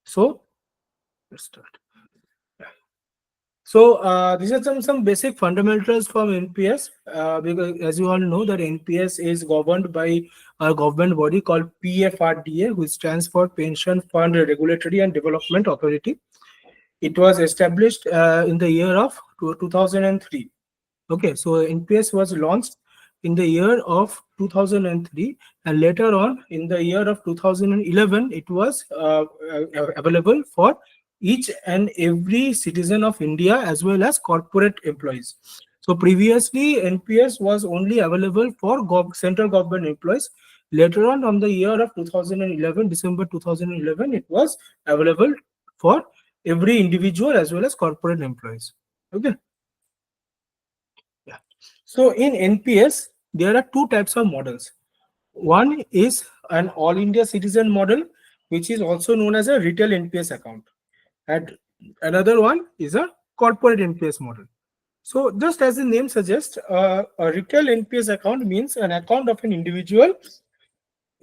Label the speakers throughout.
Speaker 1: So let's start. So these are some basic fundamentals from NPS, because as you all know that NPS is governed by a government body called PFRDA, which stands for Pension Fund Regulatory and Development Authority. It was established in the year of 2003. Okay, so NPS was launched in the year of 2003, and later on in the year of 2011, it was available for each and every citizen of India as well as corporate employees. So previously, NPS was only available for central government employees. Later on the year of 2011, December 2011, it was available for every individual as well as corporate employees. Okay. Yeah. So in NPS, there are two types of models. One is an all India citizen model, which is also known as a retail NPS account. And another one is a corporate NPS model. So just as the name suggests, a retail NPS account means an account of an individual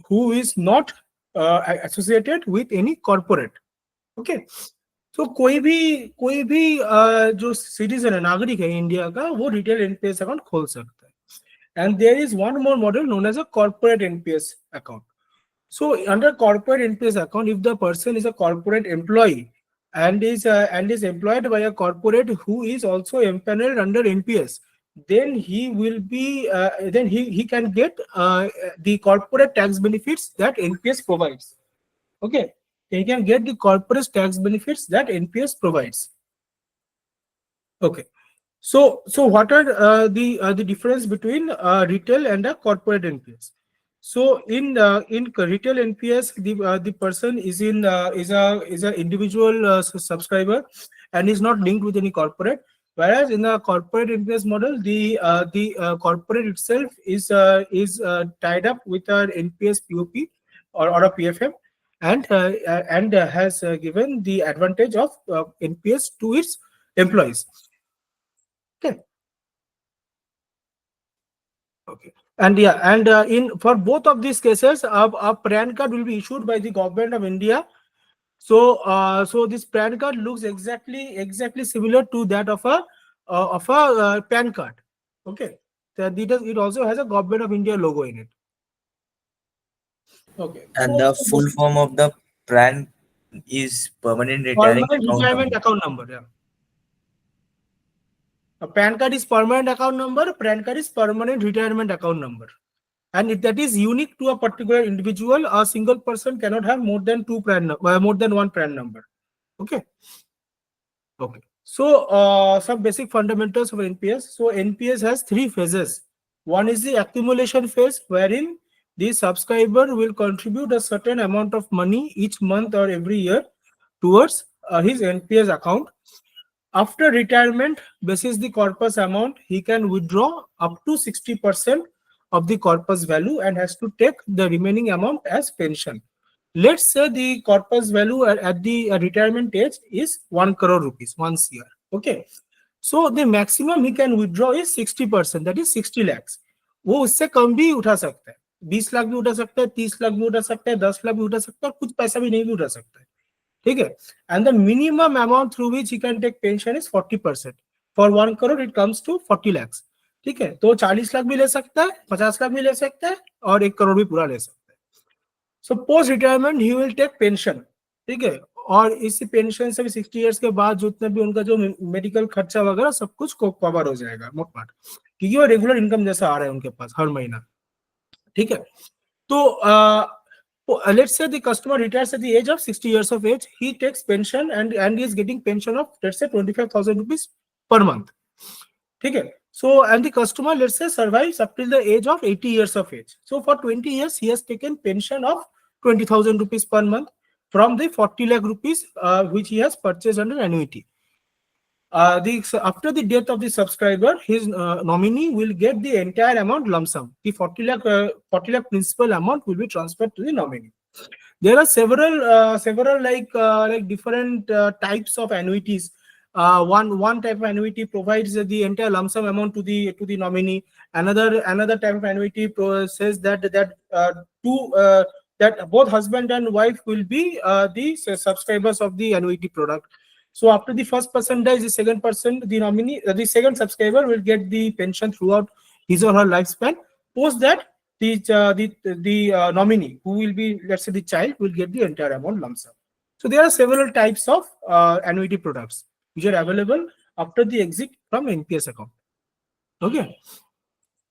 Speaker 1: who is not associated with any corporate. Okay. तो कोई भी जो citizen है, नागरिक है India का, वो retail NPS account खोल सकता है. And there is one more model known as a corporate NPS account. So under corporate NPS account, if the person is a corporate employee and is employed by a corporate who is also empaneled under NPS, then he will be then he can get the corporate tax benefits that NPS provides. Okay, he can get the corporate tax benefits that NPS provides. Okay, so what are the difference between retail and a corporate NPS? So in retail NPS, the person is a individual subscriber and is not linked with any corporate. Whereas in the corporate NPS model, the corporate itself is tied up with an NPS POP or a PFM, and has given the advantage of NPS to its employees. Okay. Okay. And yeah, and in for both of these cases, a PAN card will be issued by the government of India. So so this PAN card looks exactly similar to that of a PAN card. Okay. So it also has a government of India logo in it. Okay.
Speaker 2: And the full form of the PRAN is permanent
Speaker 1: retirement account number. Yeah. A PAN card is permanent account number. PAN card is permanent retirement account number. And if that is unique to a particular individual, a single person cannot have more than one PAN number. Okay. Okay. So some basic fundamentals of NPS. So NPS has three phases. One is the accumulation phase, wherein the subscriber will contribute a certain amount of money each month or every year towards his NPS account. After retirement, basis the corpus amount, he can withdraw up to 60% of the corpus value and has to take the remaining amount as pension. Let's say the corpus value at the retirement age is 1 crore rupees, 1 CR. Okay. So the maximum he can withdraw is 60%, that is 60 lakhs. वो उससे कम भी उठा सकता है, 20 लाख भी उठा सकता है, 30 लाख भी उठा सकता है, 10 लाख भी उठा सकता है, कुछ पैसा भी नहीं भी उठा सकता है. ठीक है. And the minimum amount through which he can take pension is 40%. For 1 crore it comes to 40 lakhs. ठीक है. तो 40 लाख भी ले सकता है, 50 लाख भी ले सकता है और 1 करोड़ भी पूरा ले सकता है. So post retirement he will take pension. ठीक है. और इस पेंशन से भी 60 इयर्स के बाद जितना भी उनका जो मेडिकल खर्चा वगैरह सब कुछ को कवर हो जाएगा मोट माट, क्योंकि वो रेगुलर इनकम जैसा आ रहा है उनके पास हर महीना. ठीक है. तो let's say the customer retires at the age of 60 years of age, he takes pension and he is getting pension of, let's say, 25,000 rupees per month. ठीक है. So and the customer, let's say, survives up till the age of 80 years of age. So for 20 years he has taken pension of 20,000 rupees per month from the 40 lakh rupees which he has purchased under annuity. After the death of the subscriber, his nominee will get the entire amount lump sum. The 40 lakh principal amount will be transferred to the nominee. There are several like different types of annuities. One type of annuity provides the entire lump sum amount to the nominee. Another type of annuity says that that both husband and wife will be the subscribers of the annuity product. So after the first person dies, the second person, the nominee, the second subscriber will get the pension throughout his or her lifespan. Post that, the nominee, who will be, let's say, the child, will get the entire amount lump sum. So there are several types of annuity products which are available after the exit from NPS account. Okay,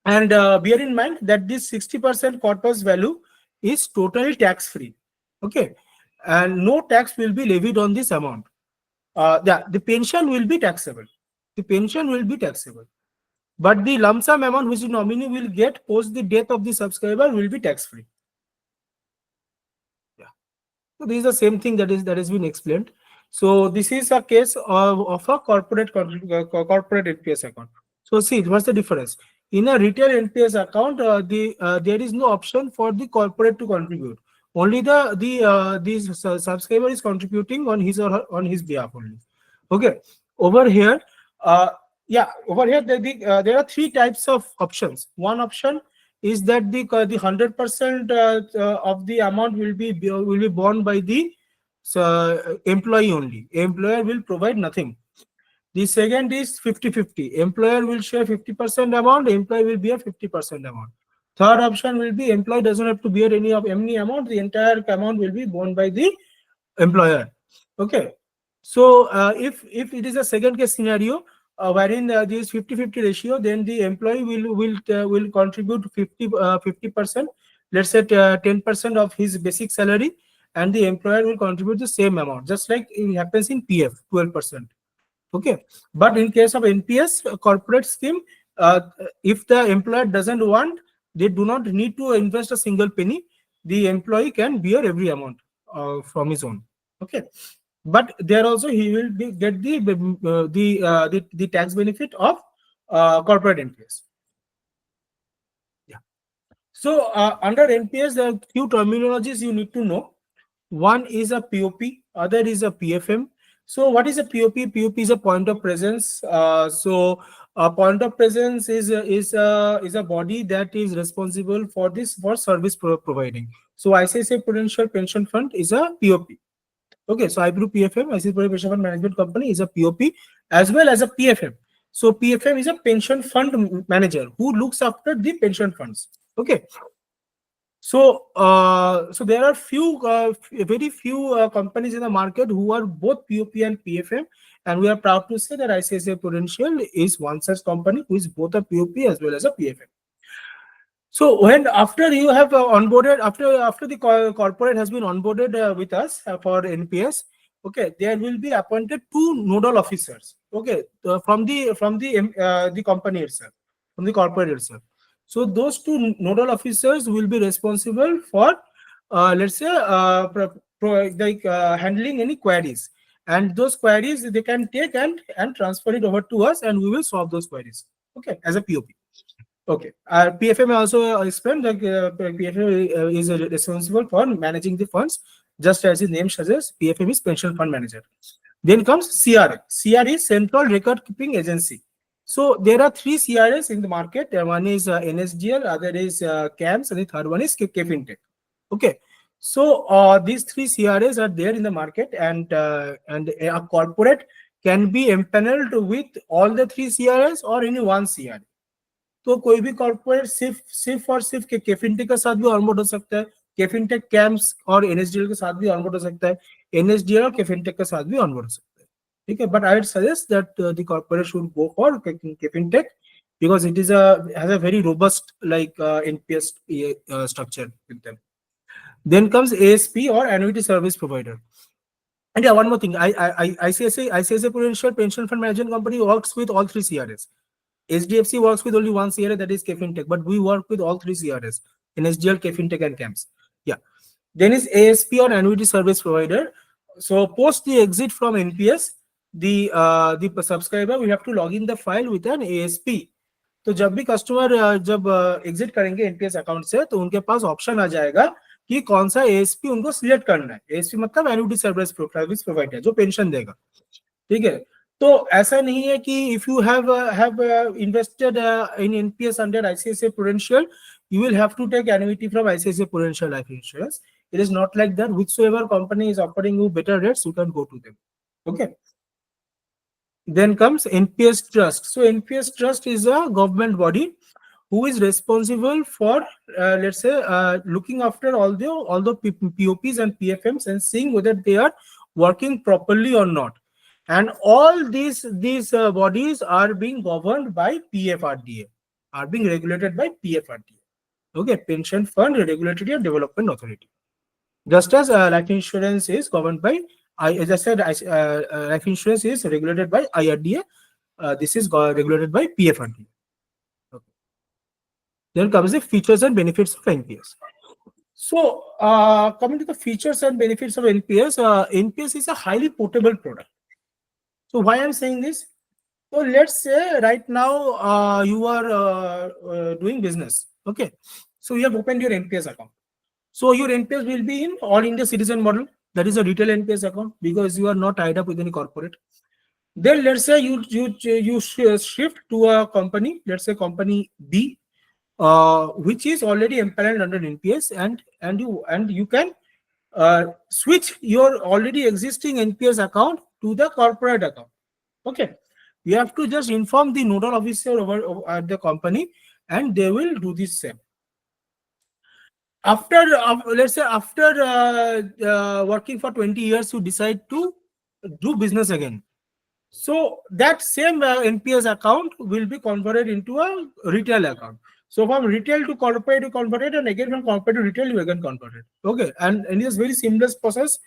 Speaker 1: and bear in mind that this 60% corpus value is totally tax free. Okay, and no tax will be levied on this amount. The pension will be taxable. The pension will be taxable, but the lump sum amount which the nominee will get post the death of the subscriber will be tax free. Yeah. So this is the same thing that has been explained. So this is a case of a corporate NPS account. So see, what's the difference? In a retail NPS account, there is no option for the corporate to contribute. Only the subscriber is contributing on his or her, on his behalf only. Okay. Over here, there are three types of options. One option is that the 100% of the amount will be borne by the employee only. Employer will provide nothing. The second is 50-50. Employer will share 50% amount, employee will bear 50% amount. Third option will be employee doesn't have to bear any amount, the entire amount will be borne by the employer. Okay. So if it is a second case scenario wherein there is 50-50 ratio, then the employee will contribute 50%, let's say 10% of his basic salary, and the employer will contribute the same amount, just like it happens in PF, 12%. Okay, but in case of NPS corporate scheme, if the employer doesn't want, they do not need to invest a single penny. The employee can bear every amount from his own. Okay, but there also he will get the tax benefit of corporate NPS. Yeah. So under NPS, there are few terminologies you need to know. One is a POP, other is a PFM. So what is a POP? POP is a point of presence. So a point of presence is a body that is responsible for service providing. So ICICI Prudential Pension Fund is a POP. Okay, so IPRU PFM, ICICI Prudential Pension Fund Management Company, is a POP as well as a PFM. So PFM is a pension fund manager who looks after the pension funds. Okay. So, so there are very few companies in the market who are both POP and PFM, and we are proud to say that ICICI Prudential is one such company who is both a POP as well as a PFM. So when after you have onboarded, after the corporate has been onboarded with us for NPS, okay, there will be appointed two nodal officers. Okay, from the company itself, from the corporate itself. So those two nodal officers will be responsible for, let's say, handling any queries, and those queries they can take and transfer it over to us, and we will solve those queries. Okay, as a POP. Okay. PFM also explained that PFM is responsible for managing the funds, just as the name suggests. PFM is pension fund manager. Then comes CRA. CRA is Central Record Keeping Agency. So there are three CRAs in the market. One is NSDL, other is CAMS, and the third one is KFintech. Okay. So these three CRAs are there in the market, and a corporate can be empaneled with all the three CRAs or any one CRA. तो कोई भी corporate सिर्फ और सिर्फ केफिनटेक के साथ भी onboard हो सकता है, केफिनटेक कैम्प्स और एनएसडीएल के साथ भी ऑनबोर्ड हो सकता है, एनएसडीएल और केफिनटेक के साथ भी ऑनबोर्ड हो सकता है. ठीक है, but I would suggest that the corporate should go for KFintech because it has a very robust NPS structure with them. Then comes ASP or annuity service provider. And yeah, one more thing, ICICI Prudential Pension Fund Management Company works with all three CRAs. HDFC works with only one CRA, that is KFintech, but we work with all three CRAs, NSDL, KFintech, and CAMS. Yeah. Then is ASP or annuity service provider. So post the exit from NPS, the subscriber will have to log in the file with an ASP. तो जब भी customer जब exit करेंगे NPS account से, तो उनके पास option आ जाएगा कि कौन सा एएसपी उनको सिलेक्ट करना है. एएसपी मतलब एन्युटी सर्विस प्रोवाइडर, जो पेंशन देगा. ठीक है, तो ऐसा नहीं है कि if you have invested in NPS under ICICI prudential, you will have to take annuity from ICICI Prudential Life Insurance. It is not like that. Whichsoever company is offering you better rates, you can go to them. Okay. Then comes NPS Trust. So NPS Trust is a government body who is responsible for, let's say, looking after all the POPs and PFMs and seeing whether they are working properly or not. And all these bodies are being governed by PFRDA, are being regulated by PFRDA. Okay, Pension Fund Regulatory and Development Authority. Just as life insurance is governed by, as I said, life insurance is regulated by IRDA. This is regulated by PFRDA. Okay. Then comes the features and benefits of NPS. So, coming to the features and benefits of NPS, NPS is a highly portable product. So, why I'm saying this? So, let's say right now you are doing business. Okay. So, you have opened your NPS account. So, your NPS will be in All India Citizen model. That is a retail NPS account because you are not tied up with any corporate. Then, let's say you shift to a company. Let's say company B, which is already empaneled under NPS, and you can switch your already existing NPS account to the corporate account. Okay, you have to just inform the nodal officer over at the company, and they will do the same. After let's say after working for 20 years, you decide to do business again. So that same NPS account will be converted into a retail account. So from retail to corporate, you convert it, and again from corporate to retail, you again convert it. Okay, and it's very seamless process.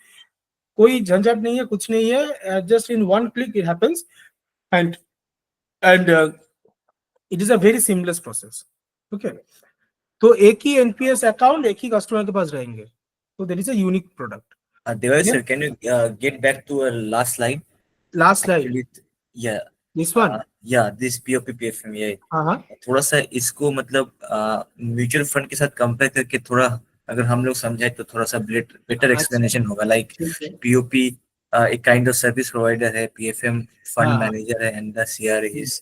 Speaker 1: कोई झंझट नहीं है, कुछ नहीं है. Just in one click it happens, and it is a very seamless process. Okay, तो एक ही NPS account एक ही customer के पास रहेंगे. So there is a unique product.
Speaker 2: Devash sir, can you get back to our last slide?
Speaker 1: Last slide.
Speaker 2: Actually, yeah.
Speaker 1: This one.
Speaker 2: Yeah, this POP PFM. Yeah.
Speaker 1: हाँ.
Speaker 2: थोड़ा सा इसको मतलब म्यूचुअल फंड के साथ कंपेयर करके थोड़ा अगर हम लोग समझाए तो थोड़ा सा बेटर एक्सप्लेनेशन होगा. लाइक पीओपी एक काइंड ऑफ सर्विस प्रोवाइडर है, पीएफएम फंड मैनेजर है, and the CR is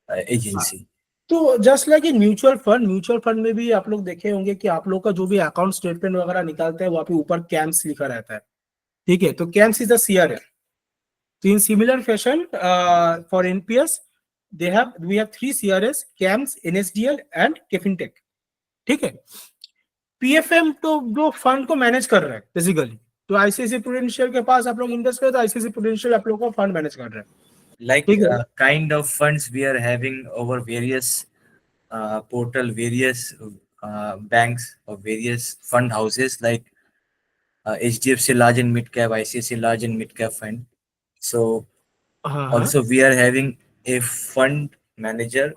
Speaker 2: agency.
Speaker 1: तो just like in mutual fund में भी आप लोग देखे होंगे कि आप लोग का जो भी अकाउंट स्टेटमेंट वगैरह निकालते हैं वहां पे ऊपर कैम्स लिखा रहता है. ठीक है, तो camps is the CRL. So in similar fashion, for NPS, we have 3 CRS: CAMS, NSDL and KFinTech. ठीक है. PFM तो जो फंड को मैनेज कर रहा है बेसिकली, तो आईसीआईसीआई प्रूडेंशियल के पास आप लोग इन्वेस्ट करें तो आईसीआईसीआई प्रूडेंशियल आप लोग को फंड मैनेज कर रहा है.
Speaker 2: Like kind of funds we are having over various portal, various banks or various fund houses like HDFC large and mid cap, ICICI large and mid cap fund. So also we are having a fund manager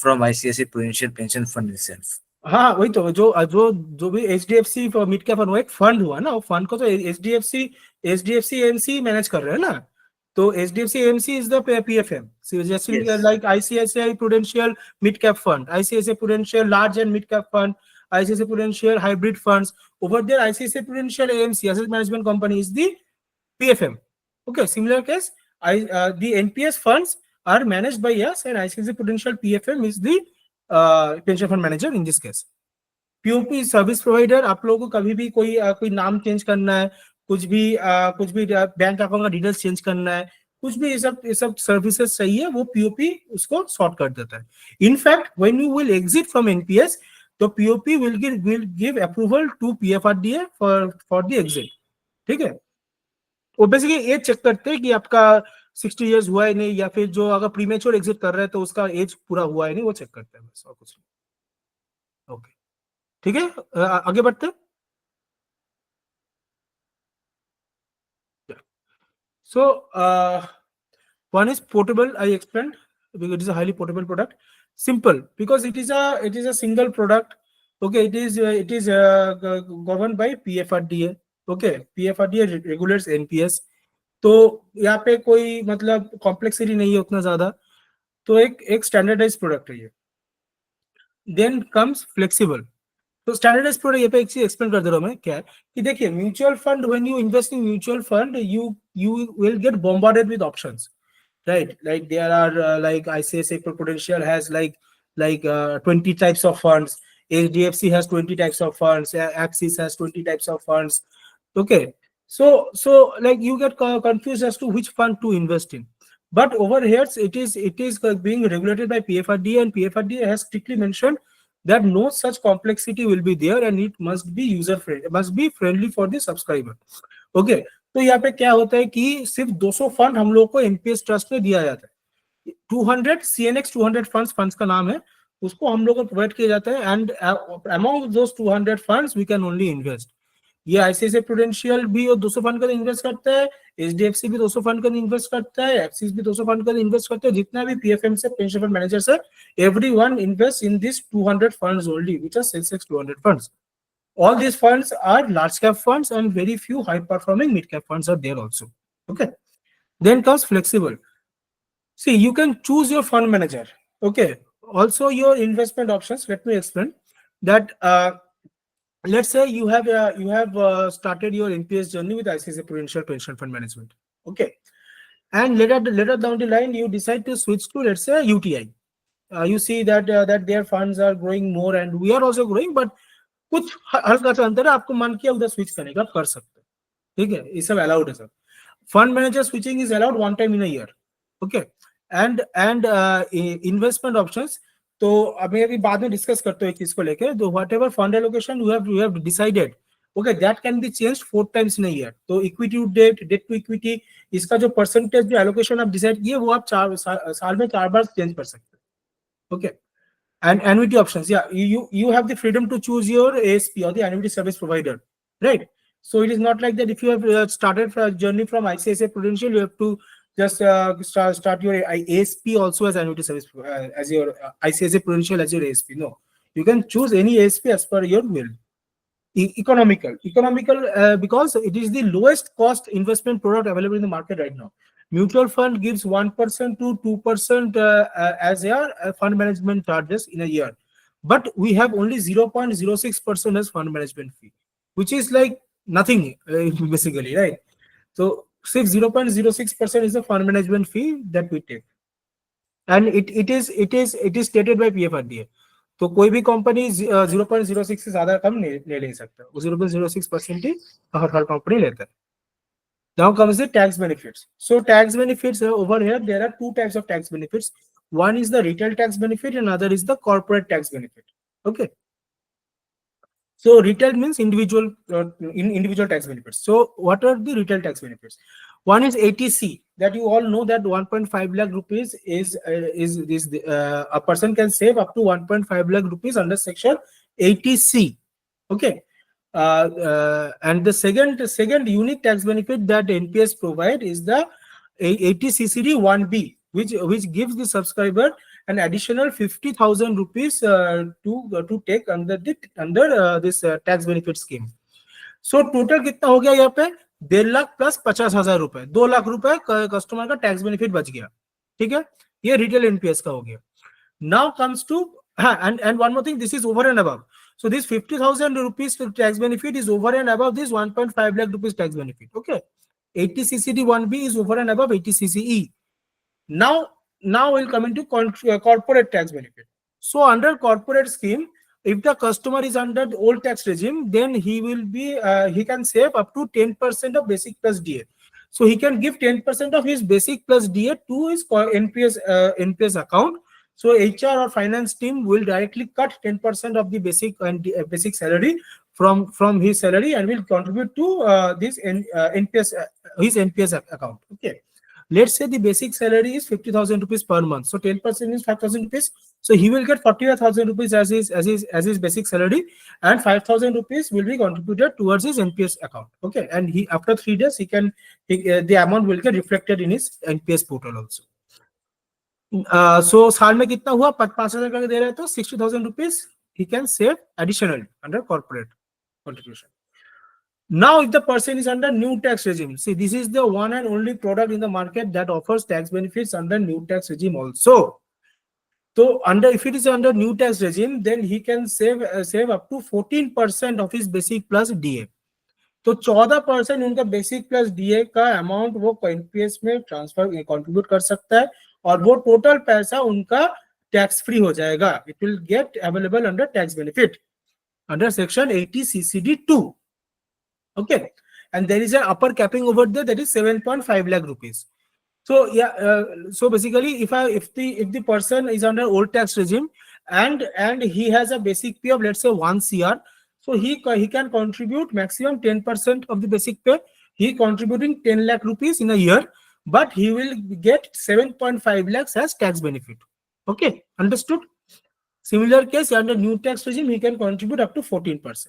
Speaker 2: from ICICI Prudential Pension Fund itself.
Speaker 1: हाँ, वही तो जो भी HDFC mid cap fund, एक fund हुआ ना, वो fund को तो HDFC AMC मैनेज कर रहे हैं ना. तो HDFC AMC is the PFM. So just like ICICI Prudential Mid Cap Fund, ICICI Prudential Large and Mid Cap Fund, ICICI Prudential Hybrid Funds. Over there, ICICI Prudential AMC, Asset Management Company, is the PFM. Okay, similar case, the NPS funds are managed by us, and ICICI Prudential PFM is the pension fund manager in this case. POP service provider, आप लोगों को कभी भी कोई नाम change करना है, कुछ भी बैंक अकाउंट का डिटेल्स चेंज करना है, कुछ भी ये सब सर्विसेज चाहिए, वो पीओपी उसको सॉर्ट कर देता है. In fact when you will exit from NPS, तो POP will give approval to PFRDA for the exit. ठीक है, वो बेसिकली एज चेक करते हैं कि आपका 60 इयर्स हुआ है नहीं, या फिर जो अगर प्रीमेच्योर एग्जिट कर रहा है तो उसका एज पूरा हुआ है नहीं, वो चेक करते हैं बस, और कुछ नहीं. ओके, ठीक है, आगे बढ़ते हैं. So one is portable. I explained because it is a highly portable product. Simple because it is a single product. Okay, it is governed by PFRDA. Okay, PFRDA regulates NPS. तो यहाँ पे कोई मतलब कॉम्प्लेक्सिटी नहीं है उतना ज्यादा, तो एक स्टैंडर्डाइज प्रोडक्ट है ये. Then comes flexible. तो स्टैंडर्डाइज प्रोडक्ट ये पे एक चीज एक्सप्लेन कर दे रहा हूं मैं, क्या है कि देखिए, mutual fund, when you invest in mutual fund, you will get bombarded with options, right? Like there are like ICICI Prudential has like 20 types of funds, HDFC has 20 types of funds, Axis has 20 types of funds. Okay, so like you get confused as to which fund to invest in. But over here it is being regulated by PFRDA, and PFRDA has strictly mentioned that no such complexity will be there, and it must be user friendly, must be friendly for the subscriber. Okay, तो यहाँ पे क्या होता है कि सिर्फ 200 fund हम लोग को एनपीएस ट्रस्ट में दिया जाता है। 200 सीएनएक्स 200 फंड्स का नाम है, उसको हम लोग को प्रोवाइड किया जाता है, and among those 200 funds we can only invest. ये आईसीआईसीआई प्रूडेंशियल भी 200 फंड का इन्वेस्ट करता है, एचडीएफसी भी 200 फंड का इन्वेस्ट करता है, एक्सिस भी 200 फंड का इन्वेस्ट करता है, जितना भी पीएफएम से पेंशन फंड मैनेजर्स है, everyone invest in this 200 funds only, which are Sensex 200 funds. All these funds are large cap funds, and very few high performing mid cap funds are there also. Okay, then comes flexible. See, you can choose your fund manager. Okay, also your investment options. Let me explain that. Let's say you have started your NPS journey with ICICI Prudential Pension Fund Management. Okay, and later down the line you decide to switch to, let's say, UTI. You see that their funds are growing more, and we are also growing, but कुछ हल्का सा अंतर है, आपको मन किया उधर switch करने का, कर सकते हैं। ठीक है, ये सब अलाउड है sir. Fund manager switching is allowed one time in a year. Okay, and investment options, तो अभी बाद में डिस्कस करते हैं एक चीज को लेकर। तो whatever fund allocation you have decided, okay, that can be changed 4 times in a year. तो equity to debt, debt to equity, इसका जो परसेंटेज जो एलोकेशन आप डिसाइड किए वो आप साल में 4 बार चेंज कर सकते हैं। Okay, and annuity options, yeah, you have the freedom to choose your ASP or the annuity service provider, right? So it is not like that if you have started a journey from ICICI Prudential, you have to just start your ASP also as annuity service, as your ICICI Prudential as your ASP. No, you can choose any ASP as per your will. Economical because it is the lowest cost investment product available in the market right now. Mutual fund gives 1% to 2% as a fund management charges in a year, but we have only 0.06% as fund management fee, which is like nothing, basically, right? So 0.06% is the fund management fee that we take, and it is stated by PFRDA. तो कोई भी company 0.06 से ज्यादा कम ले ले सकता है, वो 0.06% ही हर कंपनी लेता है। Now comes the tax benefits. So tax benefits, over here there are two types of tax benefits. One is the retail tax benefit, and another is the corporate tax benefit. Okay. So retail means individual individual tax benefits. So what are the retail tax benefits? One is ATC, that you all know that 1.5 lakh rupees is a person can save up to 1.5 lakh rupees under section 80C. Okay. And the second unique tax benefit that NPS provide is the 80CCD 1B, which gives the subscriber an additional 50,000 rupees to take under this tax benefit scheme. So total कितना हो गया यहाँ पे? 1.5 lakh plus 50,000 रुपए, 2 लाख रुपए customer का tax benefit बच गया। ठीक है, ये रिटेल एनपीएस का हो गया। Now comes to and one more thing, this is over and above. So this 50,000 rupees tax benefit is over and above this 1.5 lakh rupees tax benefit. Okay, 80CCD 1B is over and above 80CCE. Now we'll come into corporate tax benefit. So under corporate scheme, if the customer is under the old tax regime, then he will be he can save up to 10% of basic plus DA. So he can give 10% of his basic plus DA to his NPS account. So HR or finance team will directly cut 10% of the basic salary from his salary and will contribute to this NPS his NPS account. Okay. Let's say the basic salary is 50,000 rupees per month. So 10% is 5,000 rupees. So he will get 45,000 rupees as his basic salary, and 5,000 rupees will be contributed towards his NPS account. Okay, and he after 3 days the amount will get reflected in his NPS portal also. So साल में कितना हुआ? 5,000 का दे रहे हैं तो 60,000 rupees he can save additionally under corporate contribution. Now, if the person is under new tax regime, see, this is the one and only product in the market that offers tax benefits under new tax regime also. So, if it is under new tax regime, then he can save up to 14% of his basic plus DA. तो 14% उनका basic plus DA का amount वो NPS में transfer contribute कर सकता है, और वो टोटल पैसा उनका टैक्स फ्री हो जाएगा. It will get available under tax benefit under section 80 CCD 2. Okay, and there is an upper capping over there, that is 7.5 lakh rupees. So yeah, so basically, if the person is under old tax regime and he has a basic pay of, let's say, 1 CR, so he can contribute maximum 10% of the basic pay. He contributing 10 lakh rupees in a year, but he will get 7.5 lakhs as tax benefit. Okay, understood? Similar case under new tax regime, he can contribute up to 14%.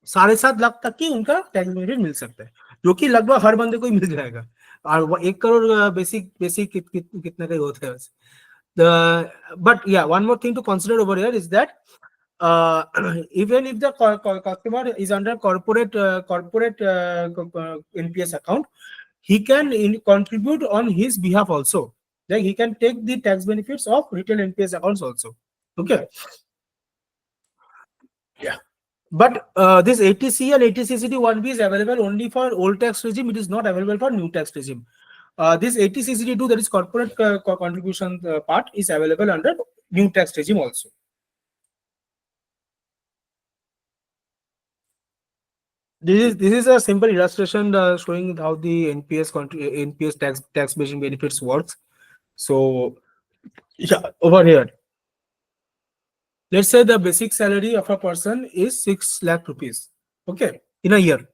Speaker 1: 7.5 lakh तक की उनका tax benefit मिल सकता है, जो कि लगभग हर बंदे को ही मिल जाएगा. और 1 करोड़ बेसिक बेसिक कितने का होता है वैसे. But yeah, one more thing to consider over here is that even if the customer is under corporate NPS account, he can contribute on his behalf also. Like he can take the tax benefits of retail NPS accounts also. Okay. Yeah. But this ATC and ATCCD 1B is available only for old tax regime. It is not available for new tax regime. This ATCCD 2, that is corporate contribution part, is available under new tax regime also. This is a simple illustration showing how the NPS tax basing benefits works. So yeah, over here, let's say the basic salary of a person is 6 lakh rupees. Okay, in a year.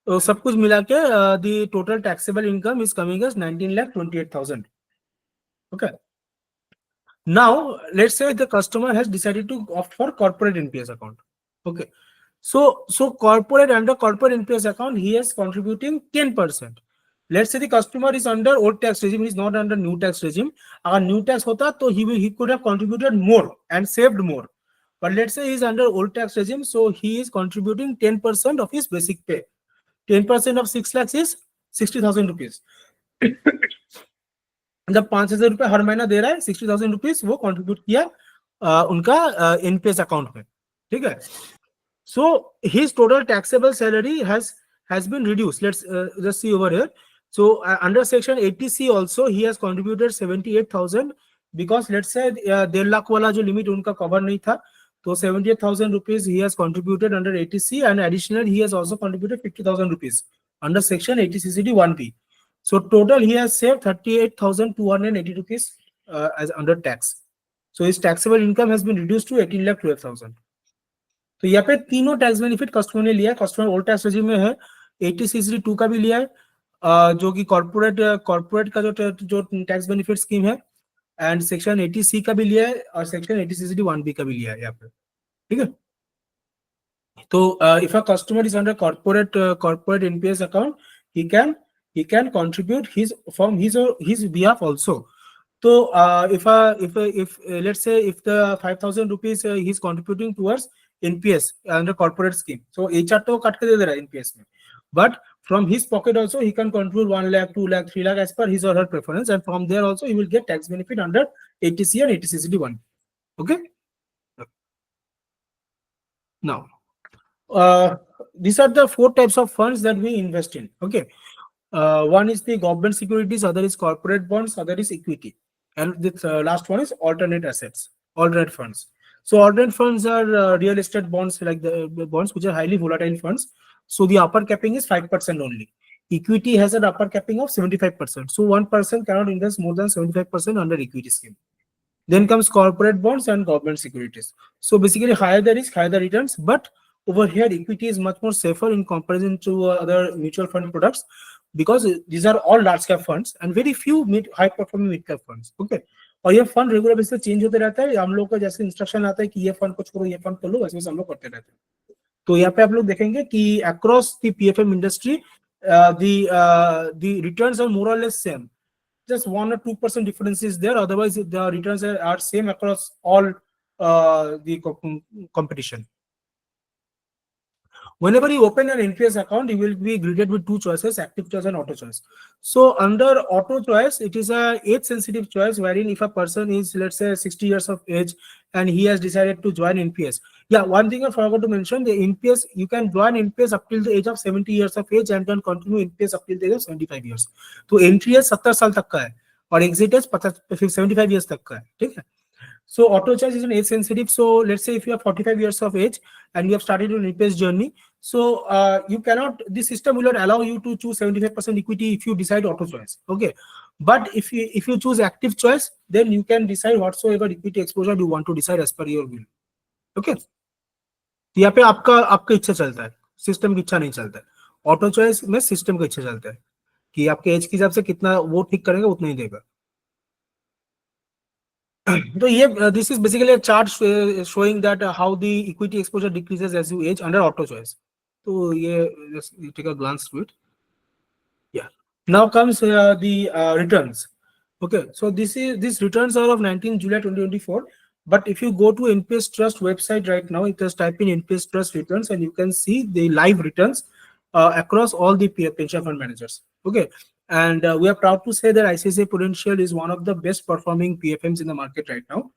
Speaker 1: So सब कुछ मिला के the total taxable income is coming as 19,28,000. Okay. Now let's say the customer has decided to opt for corporate NPS account. Okay. So under corporate NPS account, he is contributing 10%. Let's say the customer is under old tax regime, he is not under new tax regime. Agar new tax hota, so he could have contributed more and saved more. But let's say he is under old tax regime, so he is contributing 10% of his basic pay. 10% of 6 lakhs is 60,000 rupees. जब 5,000 रुपए हर महीना दे रहा है, 60,000 rupees वो contribute किया उनका NPS account में. ठीक है. So his total taxable salary has been reduced. Let's just see over here. So under section 80C also he has contributed 78,000, because let's say 1.5 lakh वाला जो लिमिट उनका कवर नहीं था, तो 78,000 rupees he has contributed under 80C, and additional he has also contributed 50,000 rupees under section 80CCD 1B. So total he has saved 38,280 rupees as under tax. So his taxable income has been reduced to 18,12,000. तो यहाँ पे तीनों tax benefit customer ने लिया है. Customer old tax regime में है, 80CCD 2 का भी लिया है, जो कि कॉर्पोरेट का जो टैक्स बेनिफिट स्कीम है, एंड सेक्शन 80C का भी लिया है, और सेक्शन 80CCD 1B का भी लिया है यहाँ पे. ठीक है. तो if a customer is under corporate NPS account, he can contribute from his behalf also. So if let's say if the 5,000 rupees he is contributing towards NPS under corporate scheme, so HR तो काट के दे दे रहा है NPS में, but from his pocket also he can contribute 1 lakh, 2 lakh, 3 lakh as per his or her preference, and from there also he will get tax benefit under 80C and 80CCD 1. Okay. Now these are the 4 types of funds that we invest in. Okay. One is the government securities, other is corporate bonds, other is equity, and the last one is alternate funds. So alternate funds are real estate bonds, like the bonds which are highly volatile funds. So the upper capping is 5% only. Equity has an upper capping of 75%. So one person cannot invest more than 75% under equity scheme. Then comes corporate bonds and government securities. So basically higher the risk, higher the returns, but over here equity is much more safer in comparison to other mutual fund products, because these are all large cap funds and very few high performing mid cap funds. Okay. और ये fund regular basis पे change होते रहता है. हम लोग का जैसे इंस्ट्रक्शन आता है कि ये फंड को छोड़ो, ये फंड कर लो, वैसे हम लोग करते रहते हैं. तो यहाँ पे आप लोग देखेंगे कि across the PFM industry the returns are more or less same. Just 1 or 2% difference is there. Otherwise, the returns are same across all the competition. Whenever you open an NPS account, you will be greeted with 2 choices, active choice and auto choice. So under auto choice, it is a age sensitive choice, wherein if a person is, let's say, 60 years of age and he has decided to join NPS. Yeah, one thing I forgot to mention, the NPS, you can join NPS up till the age of 70 years of age and can continue NPS up till the age of 75 years. So entry is 70 साल तक का है. और exit as 75 years तक का है, ठीक है. So auto choice is an age sensitive. So let's say if you have 45 years of age and you have started your NPS journey, so you cannot, the system will not allow you to choose 75% equity if you decide auto choice. Okay, but if you choose active choice, then you can decide whatsoever equity exposure you want to decide as per your will. Okay, तो यहाँ पे आपका इच्छा चलता है, system की इच्छा नहीं चलता है. ऑटो चॉइस में सिस्टम का इच्छा चलता है कि आपके एज के हिसाब से कितना वो ठीक करेगा उतना ही देगा. So this is basically a chart showing that how the equity exposure decreases as you age under auto choice. So just you take a glance through it. Yeah. Now comes the returns. Okay. So these returns are of 19 July 2024. But if you go to NPS Trust website right now, it just type in NPS Trust returns and you can see the live returns across all the pension fund managers. Okay. And we are proud to say that ICICI Prudential is one of the best performing PFMs in the market right now.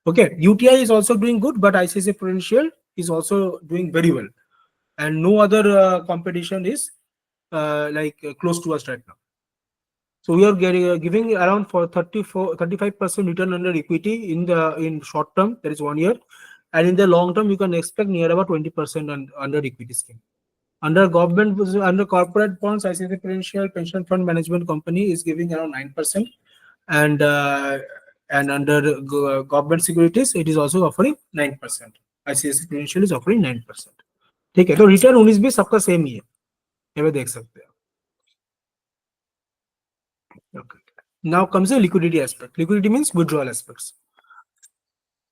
Speaker 1: Okay, UTI is also doing good, but ICICI Prudential is also doing very well, and no other competition is close to us right now. So we are giving around for 35% return under equity in short term, that is 1 year, and in the long term you can expect near about 20% under equity scheme. Under government, under corporate bonds, ICICI Prudential Pension Fund Management Company is giving around 9%, and under government securities, it is also offering 9%. ICICI Prudential is offering 9%. ठीक है, तो return 19 भी सबका same ही है, ये भी देख सकते हैं. Okay. Now comes the liquidity aspect. Liquidity means withdrawal aspects.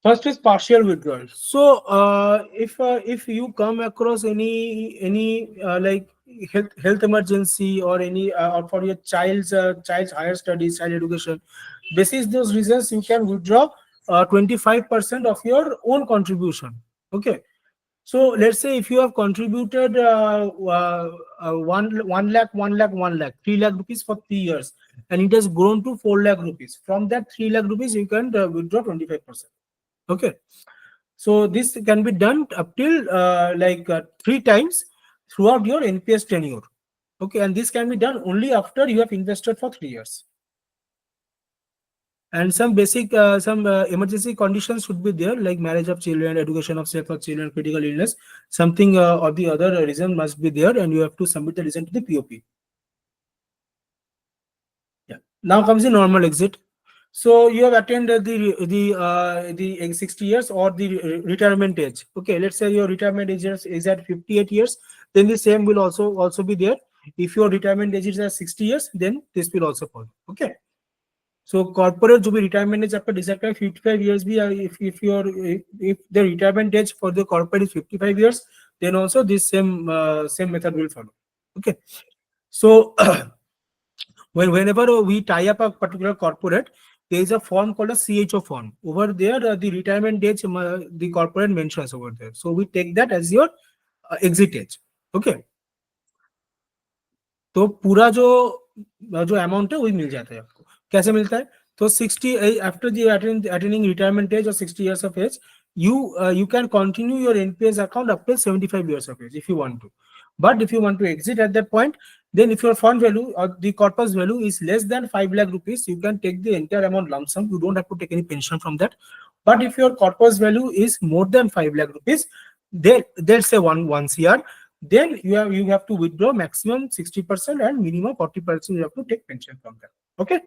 Speaker 1: First is partial withdrawal. So if you come across any like health emergency or any or for your child's higher studies, child education, basis those reasons you can withdraw 25% of your own contribution. Okay. So let's say if you have contributed 1 lakh, 3 lakh rupees for 3 years, and it has grown to 4 lakh rupees. From that 3 lakh rupees, you can withdraw 25%. Okay, so this can be done up till 3 times throughout your NPS tenure. Okay, and this can be done only after you have invested for 3 years. And some basic emergency conditions should be there, like marriage of children, education of self of children, critical illness. Something or the other reason must be there, and you have to submit the reason to the POP. Yeah. Now comes the normal exit. So you have attained the 60 years or the retirement age. Okay, let's say your retirement age is at 58 years, then the same will also be there. If your retirement age is at 60 years, then this will also follow. Okay. So corporate जो भी retirement age आपका decide करें 55 years भी, if the retirement age for the corporate is 55 years, then also this same method will follow. Okay. So whenever we tie up a particular corporate, there is a form called a CHO form. Over there, the retirement age the corporate mentions over there. So we take that as your exit age. Okay. तो पूरा जो amount है वही मिल जाता है आपको. कैसे मिलता है? तो 60 after the attaining retirement age or 60 years of age, you can continue your NPS account up to 75 years of age if you want to. But if you want to exit at that point, then if your fund value or the corpus value is less than 5 lakh rupees, you can take the entire amount lump sum. You don't have to take any pension from that. But if your corpus value is more than 5 lakh rupees, then let's say 1 CR, then you have to withdraw maximum 60% and minimum 40% you have to take pension from that. Okay.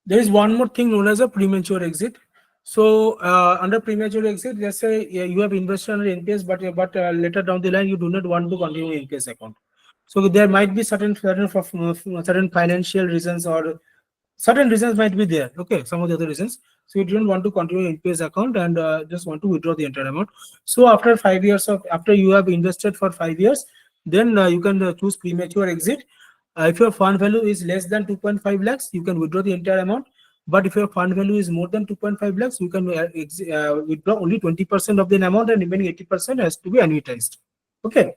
Speaker 1: There is one more thing known as a premature exit. So under premature exit, let's say you have invested under NPS, but later down the line you do not want to continue NPS account. So there might be certain financial reasons or certain reasons might be there. Okay, some of the other reasons. So you don't want to continue NPS account and just want to withdraw the entire amount. So after 5 years after you have invested for 5 years, then you can choose premature exit. If your fund value is less than 2.5 lakhs, you can withdraw the entire amount. But if your fund value is more than 2.5 lakhs, you can withdraw only 20% of the amount, and remaining 80% has to be annuitized. Okay.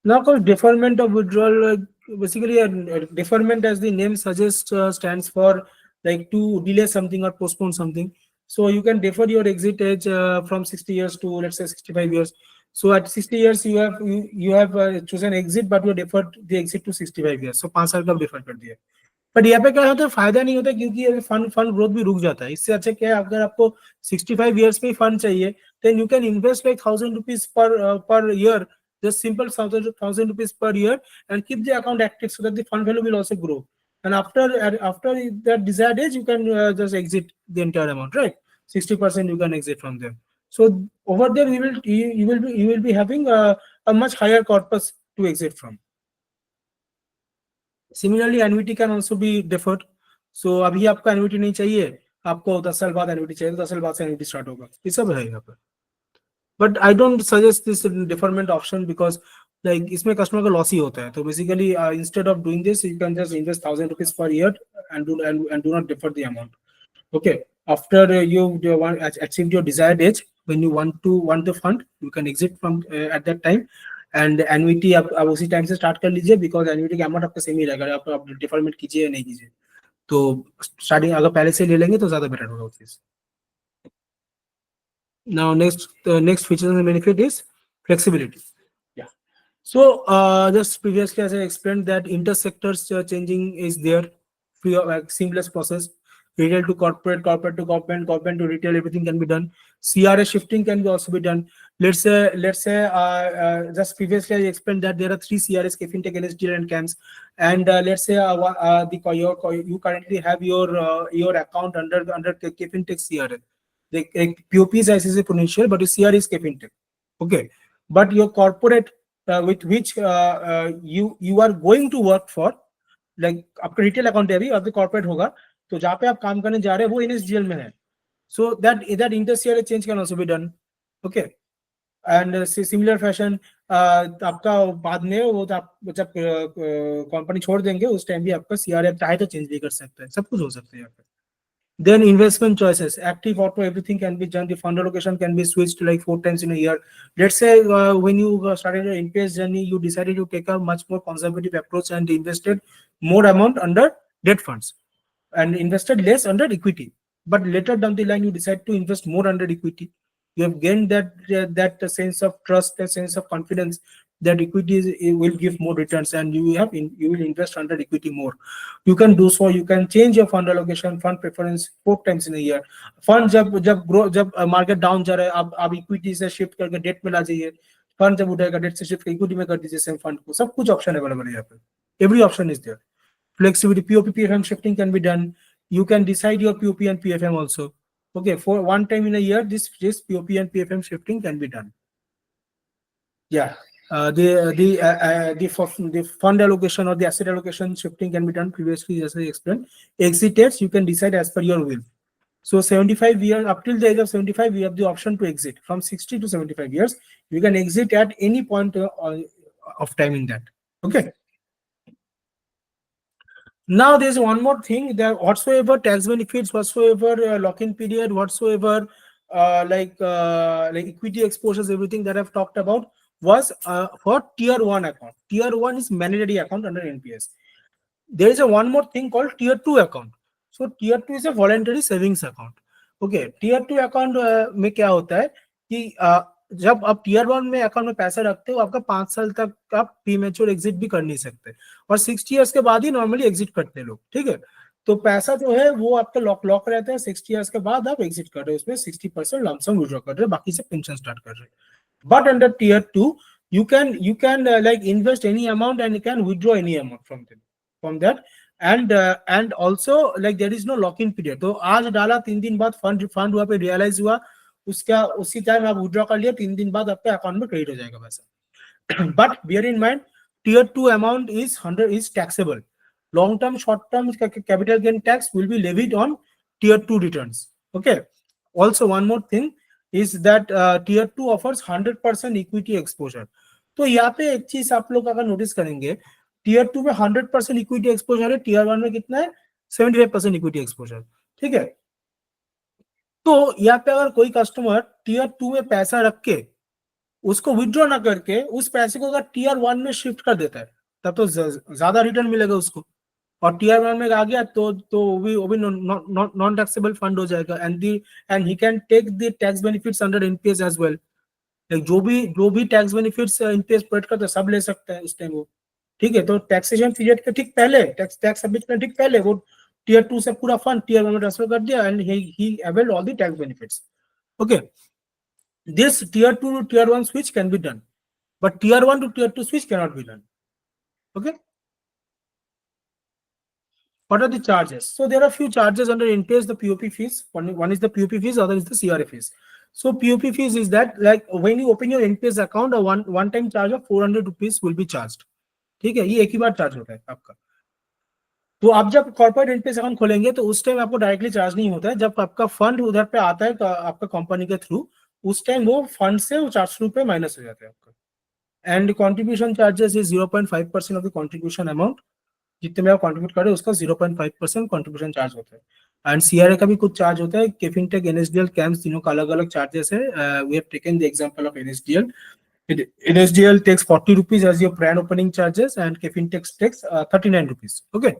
Speaker 1: Now called deferment of withdrawal. Basically, a deferment, as the name suggests, stands for like to delay something or postpone something. So you can defer your exit age from 60 years to, let's say, 65 years. So at 60 years you have chosen exit, but you deferred the exit to 65 years. So 5 साल का defer कर दिया. But यहाँ पे क्या होता है, फायदा नहीं होता क्योंकि फंड फंड ग्रोथ भी रुक जाता है. इससे अच्छा क्या है, अगर आपको 65 ईयर्स में फंड चाहिए, then you can invest like 1000 rupees per year, just simple 1000 rupees per year, and keep the account active so that the fund value will also grow. And after that desired age, you can just exit the entire amount, right? 60% you can exit from there. So over there you will be having a much higher corpus to exit from. Similarly, annuity can also be deferred. So अभी आपको annuity नहीं चाहिए, आपको 10 साल बाद annuity चाहिए, तो 10 साल बाद से annuity start होगा. ये सब है यहाँ पे. But I don't suggest this deferment option because like इसमें customer का loss ही होता है. तो basically instead of doing this, you can just invest 1000 rupees per year and do not defer the amount. Okay. After you achieved your desired age, when you want the fund, you can exit from at that time. And annuity आप उसी time से start कर लीजिए, because annuity का amount आपका same ही रहेगा, आप deferment कीजिए या नहीं कीजिए. तो स्टार्टिंग अगर पहले से ले लेंगे तो ज्यादा बेटर होगा चीज. Now next feature and benefit is flexibility. Yeah. So just previously as I explained that intersectors changing is there, free seamless process. Retail to corporate, corporate to government, government to retail, everything can be done. CRA shifting can be also be done. Let's say just previously I explained that there are 3 CRAs: fintech, NSDL, and CAMS. And let's say you currently have your account under fintech CRA. The POP is ICICI Prudential, but your CRA is fintech. Okay, but your corporate with which you are going to work for, like आपका retail account है अभी, आपका corporate होगा, तो जहाँ पे आप काम करने जा रहे हैं वो NSDL में है. So that inter CRA change can also be done. Okay. And similar fashion आपका बाद में वो आप जब कंपनी छोड़ देंगे उस टाइम भी आपका CRA चाहे तो चेंज भी कर सकते हैं, सब कुछ हो सकता है यहाँ पे. Then investment choices, active auto, everything can be done. The fund allocation can be switched like 4 times in a year. Let's say when you started your NPS journey, you decided to take a much more conservative approach and invested more amount under debt funds and invested less under equity. But later down the line, you decide to invest more under equity. You have gained that sense of trust, that sense of confidence that equity will give more returns, and you will invest under equity more. You can do so. You can change your fund allocation, fund preference 4 times in a year. Fund जब market down जा रहा है, आप equity से shift करके debt में ला जाइए. Fund जब उठेगा debt से shift करके equity में कर दीजिए same fund को. सब कुछ option available है यहाँ पे. Every option is there. Flexibility, POP, PFM shifting can be done. You can decide your POP and PFM also. Okay, for 1 time in a year, this POP and PFM shifting can be done. Yeah. The fund allocation or the asset allocation shifting can be done previously, as I explained. Exit dates you can decide as per your will. So 75 years, up till the age of 75, we have the option to exit. From 60 to 75 years, you can exit at any point of time in that. Okay. Now there's one more thing, that whatsoever tax benefits, whatsoever lock-in period, whatsoever like equity exposures, everything that I've talked about was for tier 1 account. Tier 1 is mandatory account under NPS. There is one more thing called tier 2 account. So tier 2 is a voluntary savings account. Okay, tier 2 account में क्या होता है कि जब आप tier 1 में account में पैसा रखते हो, आपका 5 साल तक आप प्रीमेच्योर एग्जिट भी कर नहीं सकते, और 60 इयर्स के बाद ही नॉर्मली एग्जिट करते हैं लोग. ठीक है, तो पैसा जो है वो आपका लॉक रहता है. 60 इयर्स के बाद आप एग्जिट कर रहे हो, उसमें 60% लंप सम विड्रॉ कर रहे हो, बाकी से पेंशन स्टार्ट कर रहे हो. But under tier 2 you can like invest any amount and you can withdraw any amount from that. And also like there is no lock-in period. तो आज डाला 3 दिन बाद फंड वहाँ पे रियलाइज हुआ, उसका उसी टाइम आप विड्रॉ कर लिया, 3 दिन बाद आपके अकाउंट में क्रेडिट हो जाएगा पैसा. But bear in mind, tier 2 amount is taxable. Long term, short term capital gain tax will be levied on tier 2 returns. Okay. Also one more thing is that tier 2 offers 100% equity exposure. तो यहाँ पे एक चीज आप लोग अगर notice करेंगे, tier 2 में 100% इक्विटी एक्सपोजर है, टीयर 1 में कितना है, 75% इक्विटी एक्सपोजर. ठीक है, तो यहाँ पे अगर कोई कस्टमर टीयर 2 में पैसा रख के उसको विड्रॉ ना करके उस पैसे को अगर टीयर 1 में शिफ्ट कर देता है, तब तो ज्यादा रिटर्न मिलेगा उसको. और टीयर 1 में आ गया तो वो भी नॉन टैक्सेबल फंड हो जाएगा, and he can take the tax benefits under NPS as well. Like जो भी टैक्स बेनिफिट्स एनपीएस प्रोवाइड करता है सब ले सकता है उस टाइम वो। ठीक है, तो टैक्सेशन पीरियड के ठीक पहले टैक्स सबमिट करने ठीक पहले वो टीयर 2 से पूरा फंड टीयर 1 में ट्रांसफर कर दिया and he availed all the tax benefits. Okay, this tier 2 to tier 1 switch can be done, but tier 1 to tier 2 switch cannot be done. Okay, what are the charges? So there are few charges under NPS, the POP fees. One is the POP fees, other is the CRA fees. So POP fees is that like when you open your NPS account, a one time charge of 400 rupees will be charged. ठीक है, ये एक ही बार charge होता है आपका। तो आप जब कॉर्पोरेट एनपीएस अकाउंट खोलेंगे तो उस टाइम आपको डायरेक्टली चार्ज नहीं होता है, जब आपका फंड उधर पे आता है तो आपका कंपनी के थ्रू, उस टाइम वो फंड से वो 400 रुपए माइनस हो जाते हैं आपका। And contribution charges is 0.5% of the contribution amount, जितने में आप कॉन्ट्रीब्यूट करें उसका 0.5% कॉन्ट्रीब्यूशन चार्ज होता है। एंड सीआरए का भी कुछ चार्ज होता है। केफिनटेक, एनएसडीएल, कैम्स तीनों का अलग अलग चार्जेस है। We have taken the example of NSDL. NSDL takes 40 rupees as your brand opening charges and Kefin takes 39 rupees. Okay.